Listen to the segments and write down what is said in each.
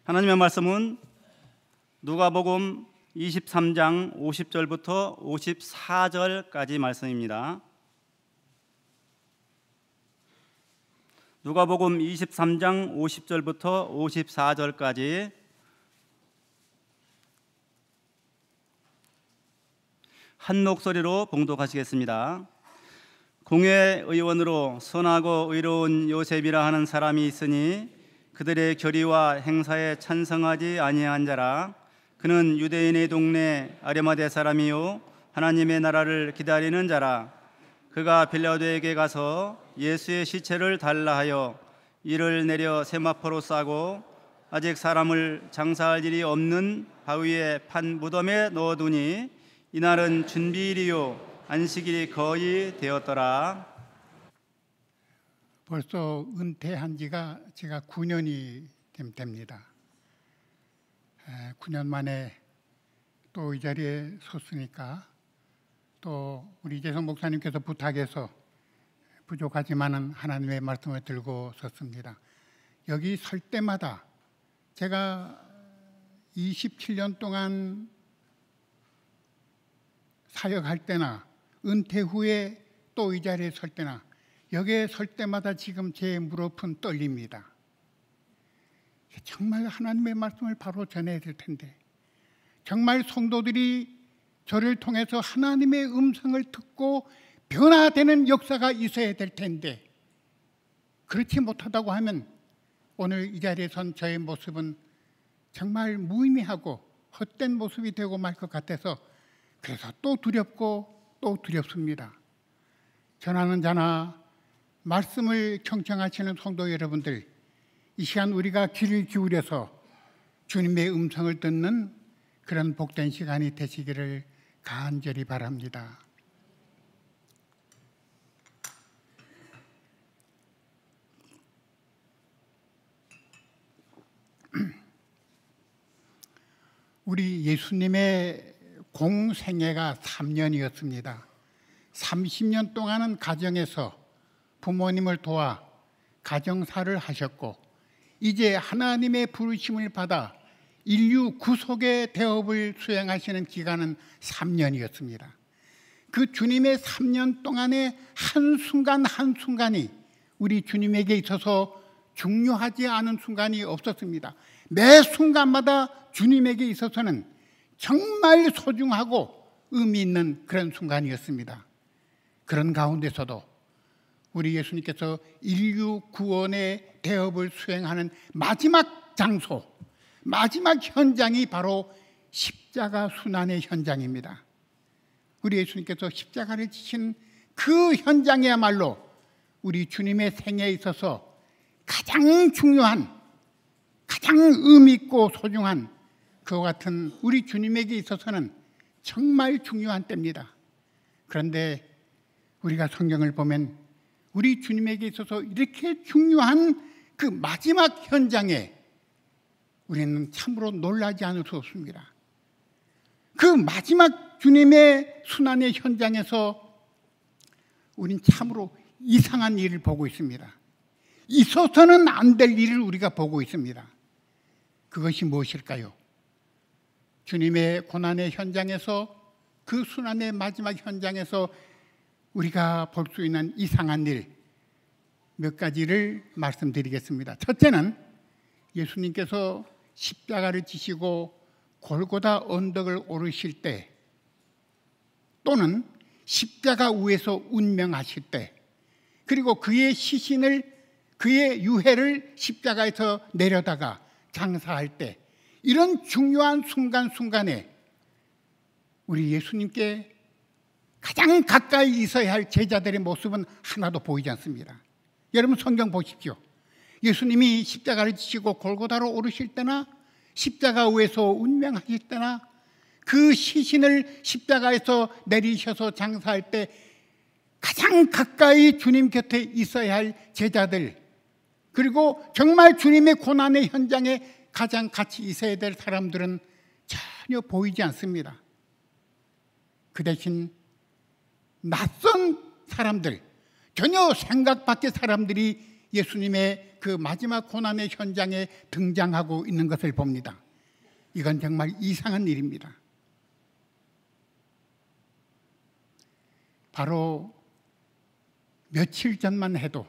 하나님의 말씀은 누가복음 23장 50절부터 54절까지 말씀입니다. 누가복음 23장 50절부터 54절까지 한 목소리로 봉독하시겠습니다. 공회의원으로 선하고 의로운 요셉이라 하는 사람이 있으니 그들의 결의와 행사에 찬성하지 아니한 자라. 그는 유대인의 동네 아리마대 사람이요 하나님의 나라를 기다리는 자라. 그가 빌라도에게 가서 예수의 시체를 달라 하여 이를 내려 세마포로 싸고 아직 사람을 장사할 일이 없는 바위에 판 무덤에 넣어두니 이날은 준비일이요 안식일이 거의 되었더라. 벌써 은퇴한 지가 제가 9년이 됩니다. 9년 만에 또 이 자리에 섰으니까 또 우리 이재성 목사님께서 부탁해서 부족하지만은 하나님의 말씀을 들고 섰습니다. 여기 설 때마다 제가 27년 동안 사역할 때나 은퇴 후에 또 이 자리에 설 때나 여기에 설 때마다 지금 제 무릎은 떨립니다. 정말 하나님의 말씀을 바로 전해야 될 텐데, 정말 성도들이 저를 통해서 하나님의 음성을 듣고 변화되는 역사가 있어야 될 텐데, 그렇지 못하다고 하면 오늘 이 자리에 선 저의 모습은 정말 무의미하고 헛된 모습이 되고 말 것 같아서 그래서 또 두렵고 또 두렵습니다. 전하는 자나 말씀을 청청하시는 성도 여러분들, 이 시간 우리가 귀를 기울여서 주님의 음성을 듣는 그런 복된 시간이 되시기를 간절히 바랍니다. 우리 예수님의 공생애가 3년이었습니다. 30년 동안은 가정에서 부모님을 도와 가정사를 하셨고, 이제 하나님의 부르심을 받아 인류 구속의 대업을 수행하시는 기간은 3년이었습니다. 그 주님의 3년 동안의 한순간 한순간이 우리 주님에게 있어서 중요하지 않은 순간이 없었습니다. 매 순간마다 주님에게 있어서는 정말 소중하고 의미 있는 그런 순간이었습니다. 그런 가운데서도 우리 예수님께서 인류 구원의 대업을 수행하는 마지막 장소, 마지막 현장이 바로 십자가 순환의 현장입니다. 우리 예수님께서 십자가를 지신 그 현장이야말로 우리 주님의 생애에 있어서 가장 중요한, 가장 의미 있고 소중한, 그와 같은 우리 주님에게 있어서는 정말 중요한 때입니다. 그런데 우리가 성경을 보면 우리 주님에게 있어서 이렇게 중요한 그 마지막 현장에 우리는 참으로 놀라지 않을 수 없습니다. 그 마지막 주님의 순환의 현장에서 우린 참으로 이상한 일을 보고 있습니다. 있어서는 안 될 일을 우리가 보고 있습니다. 그것이 무엇일까요? 주님의 고난의 현장에서, 그 순환의 마지막 현장에서 우리가 볼 수 있는 이상한 일 몇 가지를 말씀드리겠습니다. 첫째는 예수님께서 십자가를 지시고 골고다 언덕을 오르실 때, 또는 십자가 위에서 운명하실 때, 그리고 그의 시신을, 그의 유해를 십자가에서 내려다가 장사할 때, 이런 중요한 순간순간에 우리 예수님께 가장 가까이 있어야 할 제자들의 모습은 하나도 보이지 않습니다. 여러분 성경 보십시오. 예수님이 십자가를 지시고 골고다로 오르실 때나 십자가 위에서 운명하실 때나 그 시신을 십자가에서 내리셔서 장사할 때 가장 가까이 주님 곁에 있어야 할 제자들, 그리고 정말 주님의 고난의 현장에 가장 같이 있어야 될 사람들은 전혀 보이지 않습니다. 그 대신 낯선 사람들, 전혀 생각 밖의 사람들이 예수님의 그 마지막 고난의 현장에 등장하고 있는 것을 봅니다. 이건 정말 이상한 일입니다. 바로 며칠 전만 해도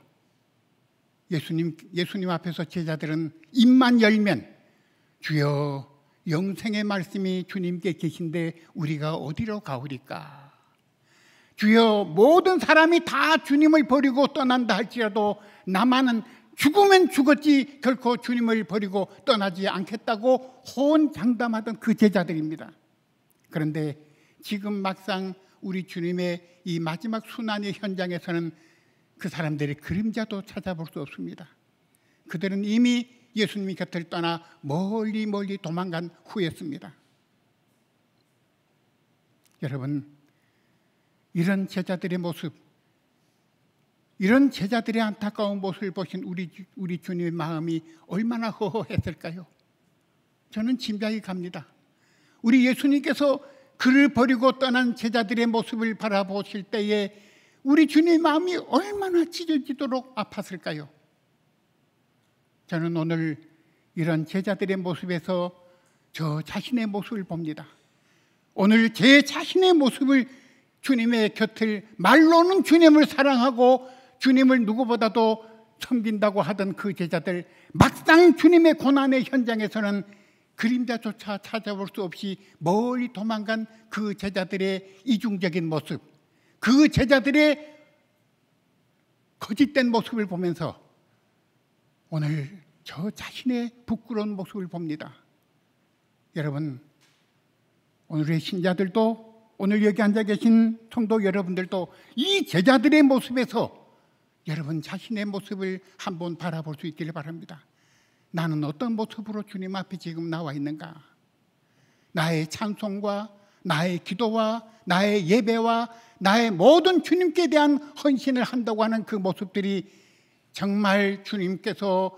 예수님 앞에서 제자들은 입만 열면 주여 영생의 말씀이 주님께 계신데 우리가 어디로 가오리까? 주여 모든 사람이 다 주님을 버리고 떠난다 할지라도 나만은 죽으면 죽었지 결코 주님을 버리고 떠나지 않겠다고 호언장담하던 그 제자들입니다. 그런데 지금 막상 우리 주님의 이 마지막 순환의 현장에서는 그 사람들의 그림자도 찾아볼 수 없습니다. 그들은 이미 예수님의 곁을 떠나 멀리 멀리 도망간 후였습니다. 여러분, 이런 제자들의 모습, 이런 제자들의 안타까운 모습을 보신 우리 주님의 마음이 얼마나 허허했을까요? 저는 짐작이 갑니다. 우리 예수님께서 그를 버리고 떠난 제자들의 모습을 바라보실 때에 우리 주님의 마음이 얼마나 찢어지도록 아팠을까요? 저는 오늘 이런 제자들의 모습에서 저 자신의 모습을 봅니다. 오늘 제 자신의 모습을 주님의 곁을 말로는 주님을 사랑하고 주님을 누구보다도 섬긴다고 하던 그 제자들, 막상 주님의 고난의 현장에서는 그림자조차 찾아볼 수 없이 멀리 도망간 그 제자들의 이중적인 모습, 그 제자들의 거짓된 모습을 보면서 오늘 저 자신의 부끄러운 모습을 봅니다. 여러분, 오늘의 신자들도, 오늘 여기 앉아 계신 성도 여러분들도 이 제자들의 모습에서 여러분 자신의 모습을 한번 바라볼 수 있기를 바랍니다. 나는 어떤 모습으로 주님 앞에 지금 나와 있는가? 나의 찬송과 나의 기도와 나의 예배와 나의 모든 주님께 대한 헌신을 한다고 하는 그 모습들이 정말 주님께서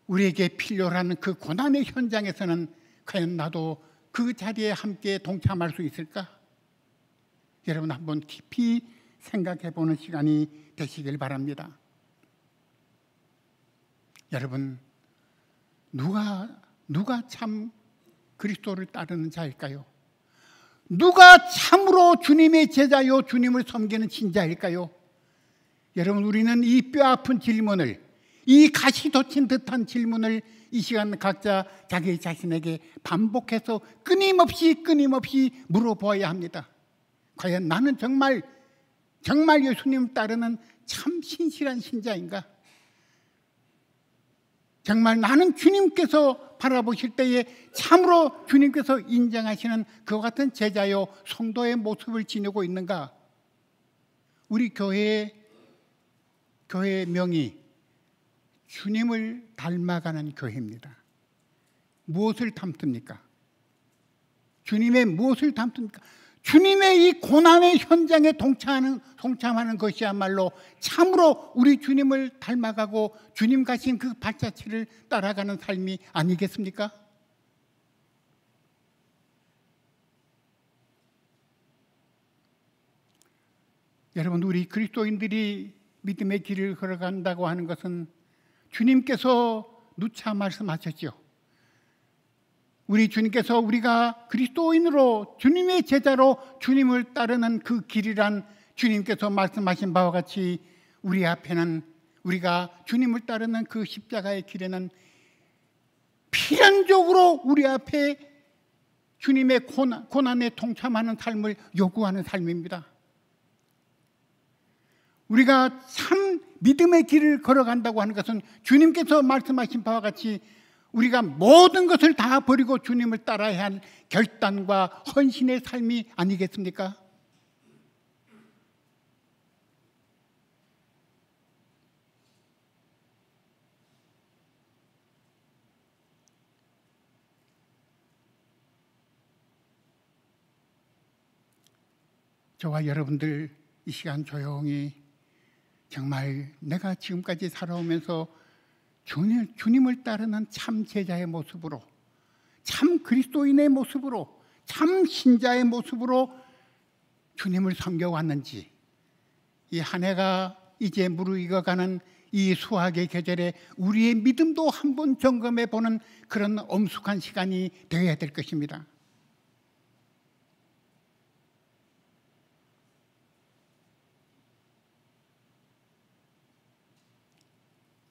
우리에게 필요로 하는 그 고난의 현장에서는 과연 나도 그 자리에 함께 동참할 수 있을까? 여러분 한번 깊이 생각해 보는 시간이 되시길 바랍니다. 여러분, 누가 참 그리스도를 따르는 자일까요? 누가 참으로 주님의 제자요 주님을 섬기는 신자일까요? 여러분, 우리는 이 뼈아픈 질문을, 이 가시 돋친 듯한 질문을 이 시간 각자 자기 자신에게 반복해서 끊임없이 물어보아야 합니다. 과연 나는 정말 예수님을 따르는 참 신실한 신자인가? 정말 나는 주님께서 바라보실 때에 참으로 주님께서 인정하시는 그와 같은 제자요 성도의 모습을 지니고 있는가? 우리 교회의 명이 주님을 닮아가는 교회입니다. 무엇을 담습니까? 주님의 무엇을 담습니까? 주님의 이 고난의 현장에 동참하는 것이야말로 참으로 우리 주님을 닮아가고 주님 가신 그 발자취를 따라가는 삶이 아니겠습니까? 여러분, 우리 그리스도인들이 믿음의 길을 걸어간다고 하는 것은 주님께서 누차 말씀하셨죠. 우리 주님께서 우리가 그리스도인으로 주님의 제자로 주님을 따르는 그 길이란 주님께서 말씀하신 바와 같이 우리 앞에는 우리가 주님을 따르는 그 십자가의 길에는 필연적으로 우리 앞에 주님의 고난에 동참하는 삶을 요구하는 삶입니다. 우리가 참 믿음의 길을 걸어간다고 하는 것은 주님께서 말씀하신 바와 같이 우리가 모든 것을 다 버리고 주님을 따라야 할 결단과 헌신의 삶이 아니겠습니까? 저와 여러분들 이 시간 조용히 정말 내가 지금까지 살아오면서 주님을 따르는 참 제자의 모습으로, 참 그리스도인의 모습으로, 참 신자의 모습으로 주님을 섬겨왔는지, 이 한 해가 이제 무르익어가는 이 수학의 계절에 우리의 믿음도 한번 점검해 보는 그런 엄숙한 시간이 되어야 될 것입니다.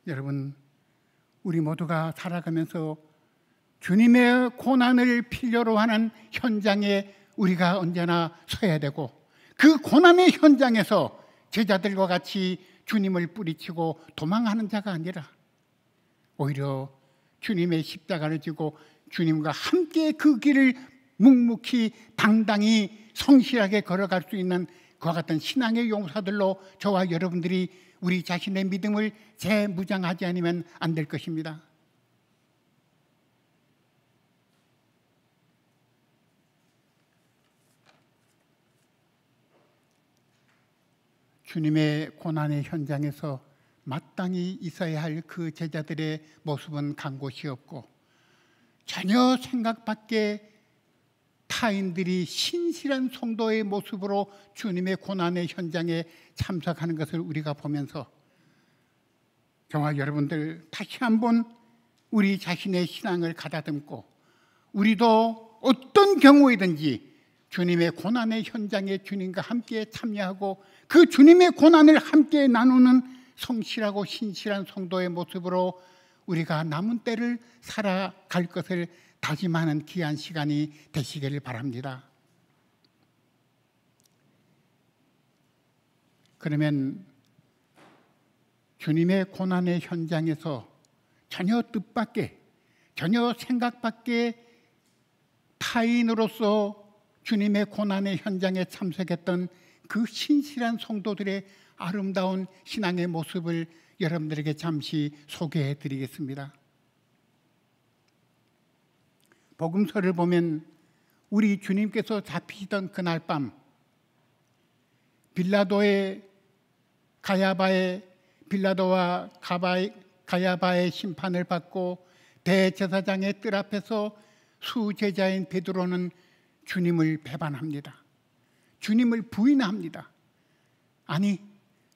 여러분, 우리 모두가 살아가면서 주님의 고난을 필요로 하는 현장에 우리가 언제나 서야 되고, 그 고난의 현장에서 제자들과 같이 주님을 뿌리치고 도망하는 자가 아니라 오히려 주님의 십자가를 지고 주님과 함께 그 길을 묵묵히 당당히 성실하게 걸어갈 수 있는 그와 같은 신앙의 용사들로 저와 여러분들이 우리 자신의 믿음을 재무장하지 않으면 안 될 것입니다. 주님의 고난의 현장에서 마땅히 있어야 할 그 제자들의 모습은 간 곳이 없고, 전혀 생각 밖의 타인들이 신실한 성도의 모습으로 주님의 고난의 현장에 참석하는 것을 우리가 보면서 저와 여러분들 다시 한번 우리 자신의 신앙을 가다듬고, 우리도 어떤 경우이든지 주님의 고난의 현장에 주님과 함께 참여하고 그 주님의 고난을 함께 나누는 성실하고 신실한 성도의 모습으로 우리가 남은 때를 살아갈 것을 다짐하는 귀한 시간이 되시기를 바랍니다. 그러면 주님의 고난의 현장에서 전혀 뜻밖의, 전혀 생각 밖의 타인으로서 주님의 고난의 현장에 참석했던 그 신실한 성도들의 아름다운 신앙의 모습을 여러분들에게 잠시 소개해 드리겠습니다. 복음서를 보면 우리 주님께서 잡히시던 그날 밤, 빌라도와 가야바의 심판을 받고 대제사장의 뜰 앞에서 수제자인 베드로는 주님을 배반합니다. 주님을 부인합니다. 아니,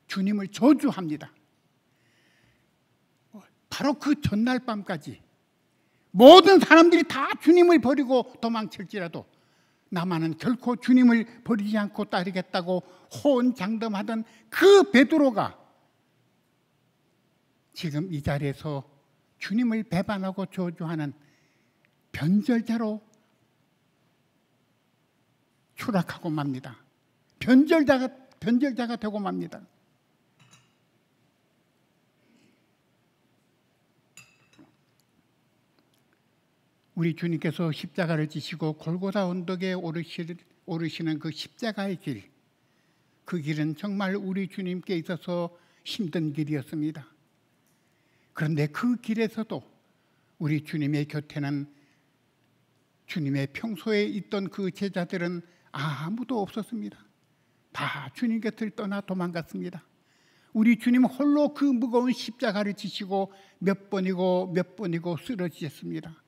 주님을 저주합니다. 바로 그 전날 밤까지 모든 사람들이 다 주님을 버리고 도망칠지라도 나만은 결코 주님을 버리지 않고 따르겠다고 호언장담하던 그 베드로가 지금 이 자리에서 주님을 배반하고 저주하는 변절자로 추락하고 맙니다. 변절자가 되고 맙니다. 우리 주님께서 십자가를 지시고 골고다 언덕에 오르시는 그 십자가의 길, 그 길은 정말 우리 주님께 있어서 힘든 길이었습니다. 그런데 그 길에서도 우리 주님의 곁에는 주님의 평소에 있던 그 제자들은 아무도 없었습니다. 다 주님 곁을 떠나 도망갔습니다. 우리 주님 홀로 그 무거운 십자가를 지시고 몇 번이고 쓰러지셨습니다.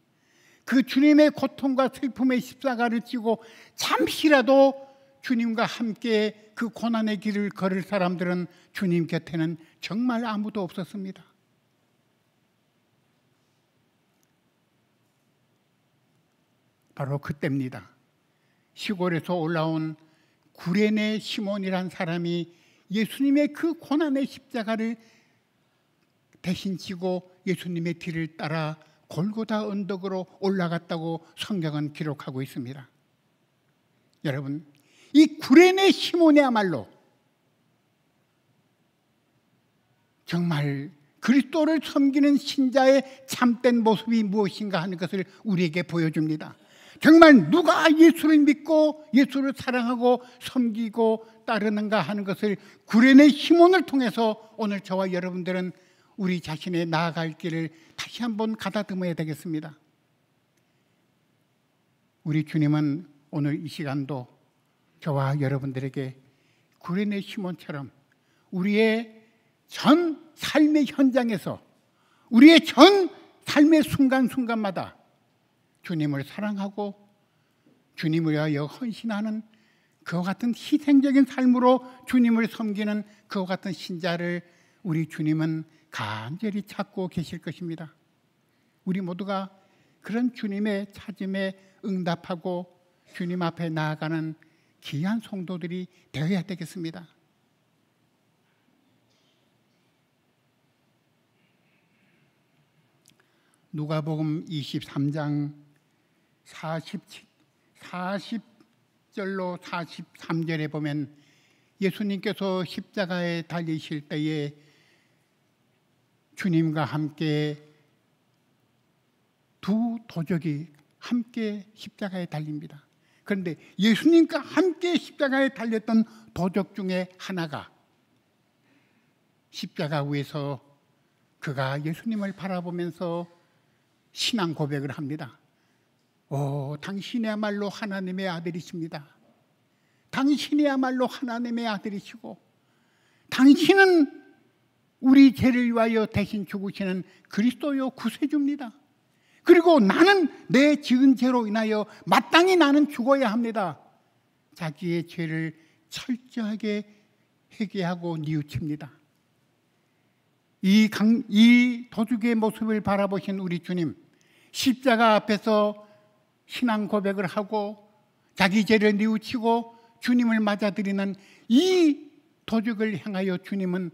그 주님의 고통과 슬픔의 십자가를 지고 잠시라도 주님과 함께 그 고난의 길을 걸을 사람들은 주님 곁에는 정말 아무도 없었습니다. 바로 그때입니다. 시골에서 올라온 구레네 시몬이란 사람이 예수님의 그 고난의 십자가를 대신 지고 예수님의 뒤를 따라 골고다 언덕으로 올라갔다고 성경은 기록하고 있습니다. 여러분, 이 구레네 시몬이야말로 정말 그리스도를 섬기는 신자의 참된 모습이 무엇인가 하는 것을 우리에게 보여줍니다. 정말 누가 예수를 믿고 예수를 사랑하고 섬기고 따르는가 하는 것을 구레네 시몬을 통해서 오늘 저와 여러분들은 우리 자신의 나아갈 길을 다시 한번 가다듬어야 되겠습니다. 우리 주님은 오늘 이 시간도 저와 여러분들에게 구레네 시몬처럼 우리의 전 삶의 현장에서, 우리의 전 삶의 순간순간마다 주님을 사랑하고 주님을 위하여 헌신하는 그와 같은 희생적인 삶으로 주님을 섬기는 그와 같은 신자를 우리 주님은 간절히 찾고 계실 것입니다. 우리 모두가 그런 주님의 찾음에 응답하고 주님 앞에 나아가는 귀한 성도들이 되어야 되겠습니다. 누가복음 23장 40절로 43절에 보면 예수님께서 십자가에 달리실 때에 주님과 함께 두 도적이 함께 십자가에 달립니다. 그런데 예수님과 함께 십자가에 달렸던 도적 중에 하나가 십자가 위에서 그가 예수님을 바라보면서 신앙 고백을 합니다. 당신이야말로 하나님의 아들이십니다. 당신이야말로 하나님의 아들이시고 당신은 우리 죄를 위하여 대신 죽으시는 그리스도요 구세주입니다. 그리고 나는 내 지은 죄로 인하여 마땅히 나는 죽어야 합니다. 자기의 죄를 철저하게 회개하고 뉘우칩니다. 이 도둑의 모습을 바라보신 우리 주님, 십자가 앞에서 신앙 고백을 하고 자기 죄를 뉘우치고 주님을 맞아들이는 이 도둑을 향하여 주님은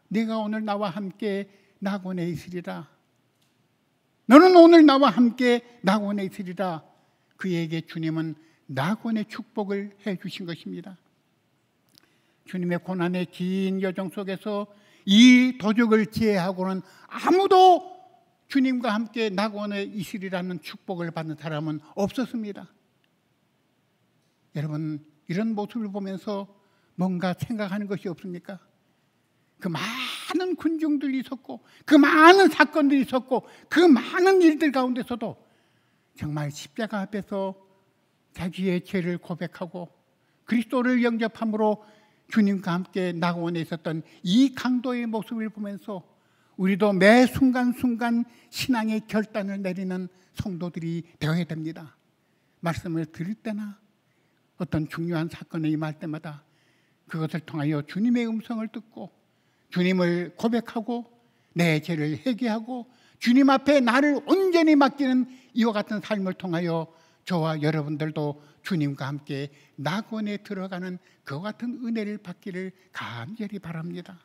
내가 오늘 나와 함께 낙원에 있으리라. 너는 오늘 나와 함께 낙원에 있으리라. 그에게 주님은 낙원의 축복을 해 주신 것입니다. 주님의 고난의 긴 여정 속에서 이 도적을 제외하고는 아무도 주님과 함께 낙원에 있으리라는 축복을 받는 사람은 없었습니다. 여러분, 이런 모습을 보면서 뭔가 생각하는 것이 없습니까? 그 많은 군중들이 있었고 그 많은 사건들이 있었고 그 많은 일들 가운데서도 정말 십자가 앞에서 자기의 죄를 고백하고 그리스도를 영접함으로 주님과 함께 낙원에 있었던 이 강도의 모습을 보면서 우리도 매 순간순간 신앙의 결단을 내리는 성도들이 되어야 됩니다. 말씀을 들을 때나 어떤 중요한 사건에 임할 때마다 그것을 통하여 주님의 음성을 듣고 주님을 고백하고 내 죄를 회개하고 주님 앞에 나를 온전히 맡기는 이와 같은 삶을 통하여 저와 여러분들도 주님과 함께 낙원에 들어가는 그와 같은 은혜를 받기를 간절히 바랍니다.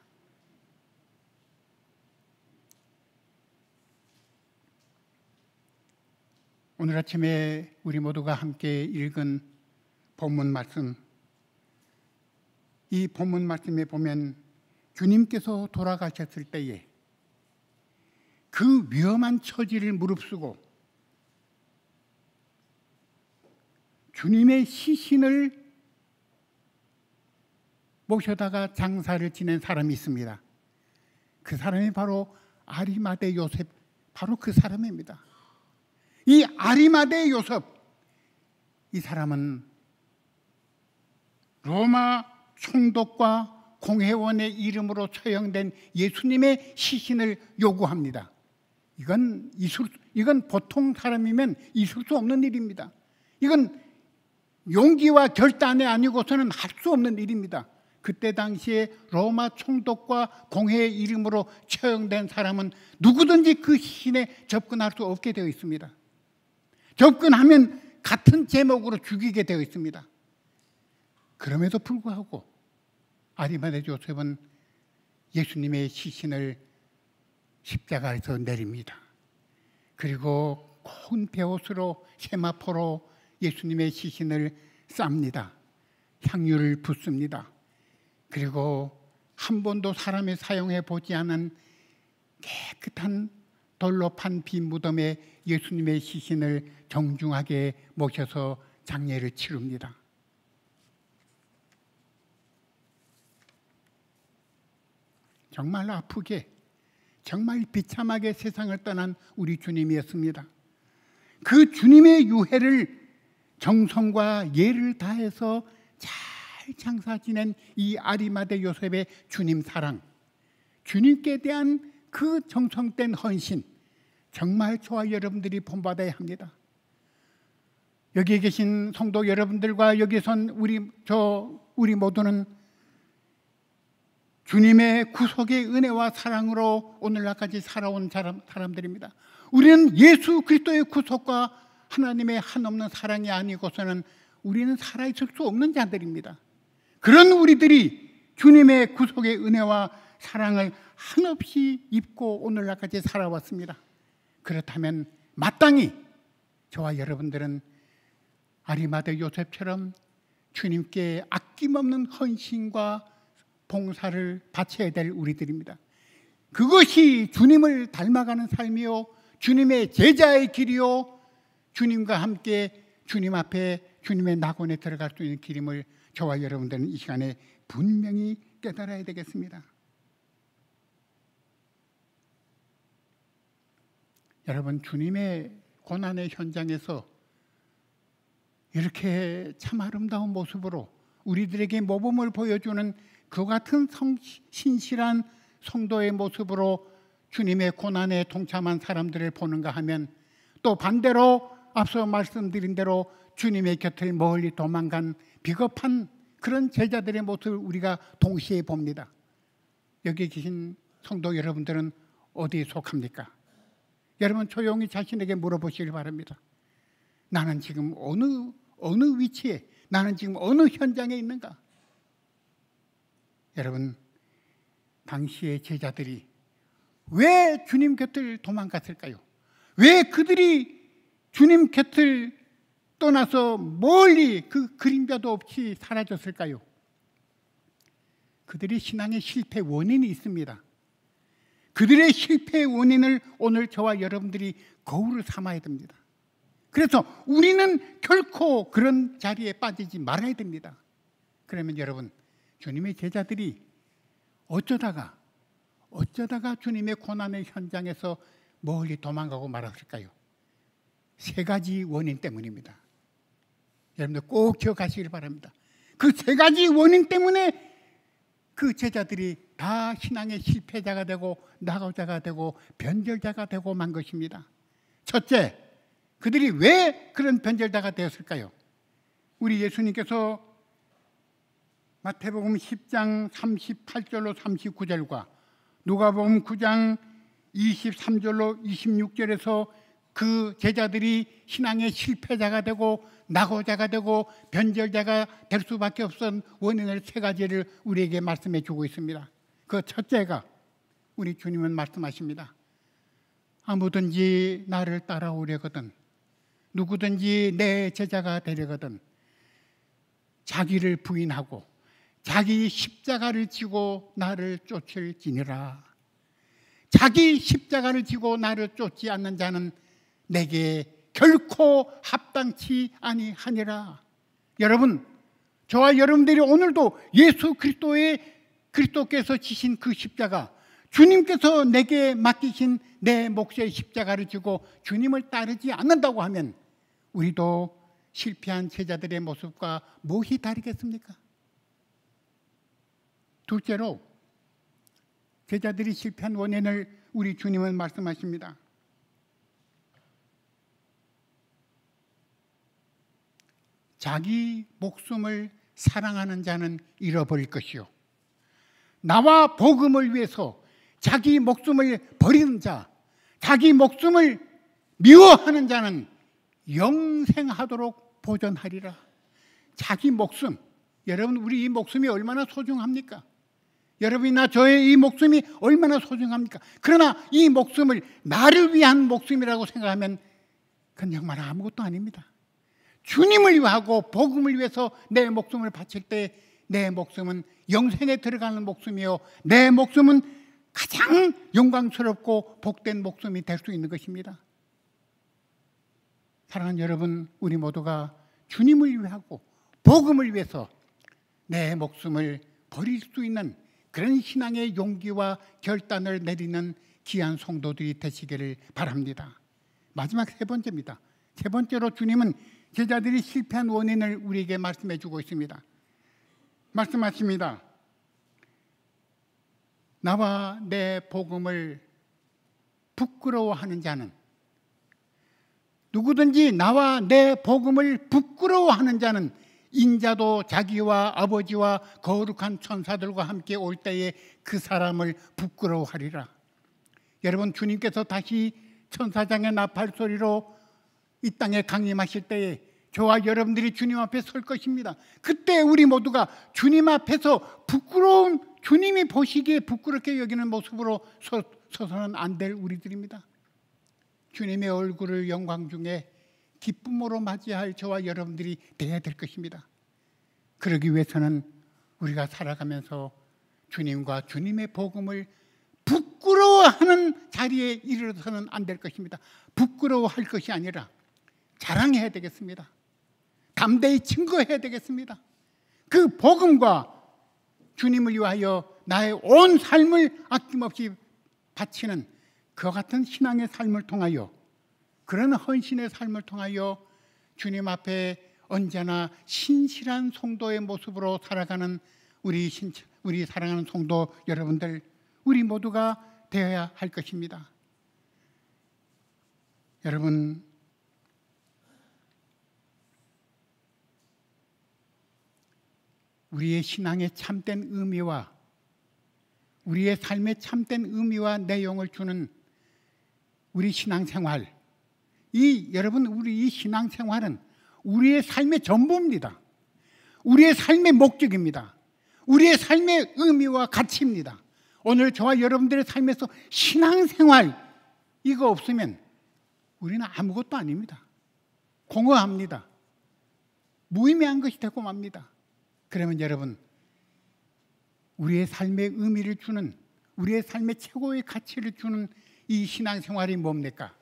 오늘 아침에 우리 모두가 함께 읽은 본문 말씀, 이 본문 말씀에 보면 주님께서 돌아가셨을 때에 그 위험한 처지를 무릅쓰고 주님의 시신을 모셔다가 장사를 지낸 사람이 있습니다. 그 사람이 바로 아리마대 요셉, 바로 그 사람입니다. 이 아리마대 요셉, 이 사람은 로마 총독과 공회원의 이름으로 처형된 예수님의 시신을 요구합니다. 이건 보통 사람이면 있을 수 없는 일입니다. 이건 용기와 결단이 아니고서는 할 수 없는 일입니다. 그때 당시에 로마 총독과 공회의 이름으로 처형된 사람은 누구든지 그 시신에 접근할 수 없게 되어 있습니다. 접근하면 같은 제목으로 죽이게 되어 있습니다. 그럼에도 불구하고 아리마대 요셉은 예수님의 시신을 십자가에서 내립니다. 그리고 고운 베옷으로 세마포로 예수님의 시신을 쌉니다. 향유를 붓습니다. 그리고 한 번도 사람이 사용해 보지 않은 깨끗한 돌로 판 빈 무덤에 예수님의 시신을 정중하게 모셔서 장례를 치릅니다. 정말 아프게, 정말 비참하게 세상을 떠난 우리 주님이었습니다. 그 주님의 유해를 정성과 예를 다해서 잘 장사 지낸 이 아리마대 요셉의 주님 사랑, 주님께 대한 그 정성된 헌신, 정말 저와 여러분들이 본받아야 합니다. 여기에 계신 성도 여러분들과 여기선 우리 모두는 주님의 구속의 은혜와 사랑으로 오늘날까지 살아온 사람들입니다. 우리는 예수 그리스도의 구속과 하나님의 한없는 사랑이 아니고서는 우리는 살아있을 수 없는 자들입니다. 그런 우리들이 주님의 구속의 은혜와 사랑을 한없이 입고 오늘날까지 살아왔습니다. 그렇다면 마땅히 저와 여러분들은 아리마대 요셉처럼 주님께 아낌없는 헌신과 봉사를 바쳐야 될 우리들입니다. 그것이 주님을 닮아가는 삶이요, 주님의 제자의 길이요, 주님과 함께 주님 앞에 주님의 낙원에 들어갈 수 있는 길임을 저와 여러분들은 이 시간에 분명히 깨달아야 되겠습니다. 여러분, 주님의 고난의 현장에서 이렇게 참 아름다운 모습으로 우리들에게 모범을 보여주는 그 같은 신실한 성도의 모습으로 주님의 고난에 동참한 사람들을 보는가 하면, 또 반대로 앞서 말씀드린 대로 주님의 곁을 멀리 도망간 비겁한 그런 제자들의 모습을 우리가 동시에 봅니다. 여기 계신 성도 여러분들은 어디에 속합니까? 여러분, 조용히 자신에게 물어보시길 바랍니다. 나는 지금 어느 위치에, 나는 지금 어느 현장에 있는가? 여러분, 당시의 제자들이 왜 주님 곁을 도망갔을까요? 왜 그들이 주님 곁을 떠나서 멀리 그 그림자도 없이 사라졌을까요? 그들의 신앙의 실패 원인이 있습니다. 그들의 실패의 원인을 오늘 저와 여러분들이 거울을 삼아야 됩니다. 그래서 우리는 결코 그런 자리에 빠지지 말아야 됩니다. 그러면 여러분, 주님의 제자들이 어쩌다가 주님의 고난의 현장에서 멀리 도망가고 말았을까요? 세 가지 원인 때문입니다. 여러분들 꼭 기억하시길 바랍니다. 그 세 가지 원인 때문에 그 제자들이 다 신앙의 실패자가 되고 낙오자가 되고 변절자가 되고 만 것입니다. 첫째, 그들이 왜 그런 변절자가 되었을까요? 우리 예수님께서 마태복음 10장 38절로 39절과 누가복음 9장 23절로 26절에서 그 제자들이 신앙의 실패자가 되고 낙오자가 되고 변절자가 될 수밖에 없었던 원인을 세 가지를 우리에게 말씀해 주고 있습니다. 그 첫째가, 우리 주님은 말씀하십니다. 아무든지 나를 따라오려거든, 누구든지 내 제자가 되려거든 자기를 부인하고 자기 십자가를 지고 나를 쫓을지니라. 자기 십자가를 지고 나를 쫓지 않는 자는 내게 결코 합당치 아니하니라. 여러분, 저와 여러분들이 오늘도 예수 그리스도께서 지신 그 십자가, 주님께서 내게 맡기신 내 몫의 십자가를 지고 주님을 따르지 않는다고 하면 우리도 실패한 제자들의 모습과 무엇이 다르겠습니까? 둘째로, 제자들이 실패한 원인을 우리 주님은 말씀하십니다. 자기 목숨을 사랑하는 자는 잃어버릴 것이요, 나와 복음을 위해서 자기 목숨을 버리는 자, 자기 목숨을 미워하는 자는 영생하도록 보전하리라. 자기 목숨, 여러분, 우리 이 목숨이 얼마나 소중합니까? 여러분이나 저의 이 목숨이 얼마나 소중합니까? 그러나 이 목숨을 나를 위한 목숨이라고 생각하면 그건 정말 아무것도 아닙니다. 주님을 위하고 복음을 위해서 내 목숨을 바칠 때 내 목숨은 영생에 들어가는 목숨이요, 내 목숨은 가장 영광스럽고 복된 목숨이 될 수 있는 것입니다. 사랑하는 여러분, 우리 모두가 주님을 위하고 복음을 위해서 내 목숨을 버릴 수 있는 그런 신앙의 용기와 결단을 내리는 귀한 성도들이 되시기를 바랍니다. 마지막 세 번째입니다. 세 번째로 주님은 제자들이 실패한 원인을 우리에게 말씀해 주고 있습니다. 말씀하십니다. 나와 내 복음을 부끄러워하는 자는, 누구든지 나와 내 복음을 부끄러워하는 자는 인자도 자기와 아버지와 거룩한 천사들과 함께 올 때에 그 사람을 부끄러워하리라. 여러분, 주님께서 다시 천사장의 나팔 소리로 이 땅에 강림하실 때에 저와 여러분들이 주님 앞에 설 것입니다. 그때 우리 모두가 주님 앞에서 부끄러운, 주님이 보시기에 부끄럽게 여기는 모습으로 서서는 안 될 우리들입니다. 주님의 얼굴을 영광 중에 기쁨으로 맞이할 저와 여러분들이 되어야 될 것입니다. 그러기 위해서는 우리가 살아가면서 주님과 주님의 복음을 부끄러워하는 자리에 이르러서는 안 될 것입니다. 부끄러워할 것이 아니라 자랑해야 되겠습니다. 담대히 증거해야 되겠습니다. 그 복음과 주님을 위하여 나의 온 삶을 아낌없이 바치는 그와 같은 신앙의 삶을 통하여, 그런 헌신의 삶을 통하여 주님 앞에 언제나 신실한 성도의 모습으로 살아가는 우리 사랑하는 성도 여러분들, 우리 모두가 되어야 할 것입니다. 여러분, 우리의 신앙의 참된 의미와 우리의 삶의 참된 의미와 내용을 주는 우리 신앙생활, 여러분, 우리 이 신앙생활은 우리의 삶의 전부입니다. 우리의 삶의 목적입니다. 우리의 삶의 의미와 가치입니다. 오늘 저와 여러분들의 삶에서 신앙생활 이거 없으면 우리는 아무것도 아닙니다. 공허합니다. 무의미한 것이 되고 맙니다. 그러면 여러분, 우리의 삶의 의미를 주는, 우리의 삶의 최고의 가치를 주는 이 신앙생활이 뭡니까?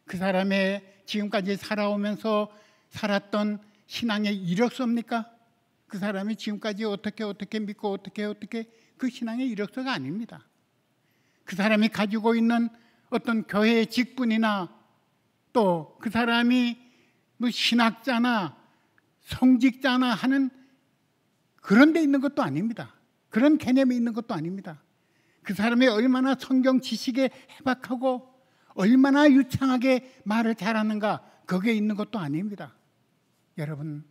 그 사람의 지금까지 살아오면서 살았던 신앙의 이력서입니까? 그 사람이 지금까지 어떻게 믿고 어떻게 그 신앙의 이력서가 아닙니다. 그 사람이 가지고 있는 어떤 교회의 직분이나 또 그 사람이 뭐 신학자나 성직자나 하는 그런 데 있는 것도 아닙니다. 그런 개념이 있는 것도 아닙니다. 그 사람이 얼마나 성경 지식에 해박하고 얼마나 유창하게 말을 잘하는가, 거기에 있는 것도 아닙니다. 여러분,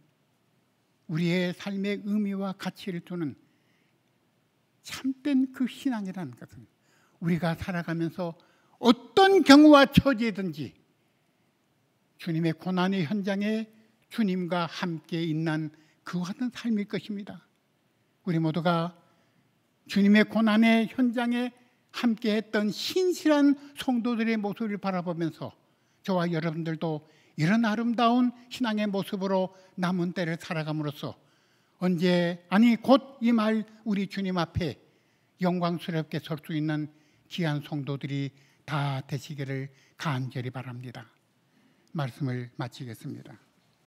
우리의 삶의 의미와 가치를 두는 참된 그 신앙이라는 것은 우리가 살아가면서 어떤 경우와 처지든지 주님의 고난의 현장에 주님과 함께 있는 그와 같은 삶일 것입니다. 우리 모두가 주님의 고난의 현장에 함께했던 신실한 성도들의 모습을 바라보면서 저와 여러분들도 이런 아름다운 신앙의 모습으로 남은 때를 살아감으로써 곧 임할 우리 주님 앞에 영광스럽게 설 수 있는 귀한 성도들이 다 되시기를 간절히 바랍니다. 말씀을 마치겠습니다.